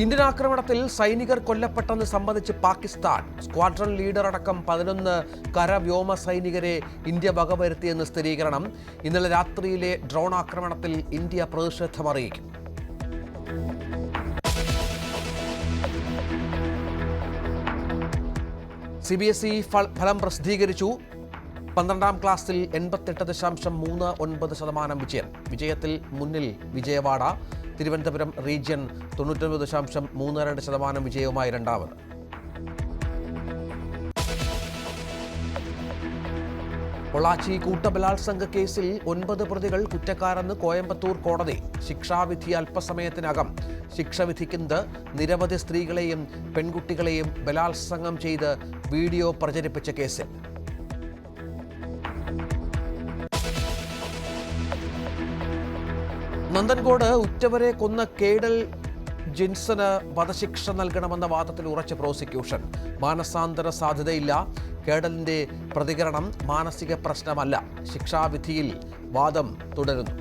Indian ആക്രമണത്തിൽ സൈനികർ കൊല്ലപ്പെട്ടെന്ന് സംബന്ധിച്ച് പാകിസ്ഥാൻ സ്ക്വാഡ്രൺ ലീഡർ അടക്കം 11 കരവ്യോമ സൈനികരെ ഇന്ത്യ വകവരുത്തിയെന്ന് സ്ഥിരീകരണം. ഇന്നലെ രാത്രിയിലെ ഡ്രോൺ ആക്രമണത്തിൽ ഇന്ത്യ പ്രതിഷേധം അറിയിക്കും. CBSE ഫലം പ്രസിദ്ധീകരിച്ചു. 12ാം ക്ലാസ്സിൽ 88.39% വിജയം. വിജയത്തിൽ മുന്നിൽ വിജയവാഡ. തിരുവനന്തപുരം റീജിയൻ 99.32% വിജയവുമായി രണ്ടാമത്. പൊള്ളാച്ചി കൂട്ടബലാത്സംഗ കേസിൽ 9 പ്രതികൾ കുറ്റക്കാരെന്ന് കോയമ്പത്തൂർ കോടതി. ശിക്ഷാവിധി അല്പസമയത്തിനകം. ശിക്ഷ വിധിക്കുന്നത് നിരവധി സ്ത്രീകളെയും പെൺകുട്ടികളെയും ബലാത്സംഗം ചെയ്ത് വീഡിയോ പ്രചരിപ്പിച്ച കേസിൽ. നന്ദൻകോട് ഉറ്റവരെ കൊന്ന കേഡൽ ജിൻസന് വധശിക്ഷ നൽകണമെന്ന വാദത്തിൽ ഉറച്ച പ്രോസിക്യൂഷൻ. മാനസാന്തര സാധ്യതയില്ല. കേഡലിന്റെ പ്രതികരണം മാനസിക പ്രശ്നമല്ല. ശിക്ഷാവിധിയിൽ വാദം തുടരുന്നു.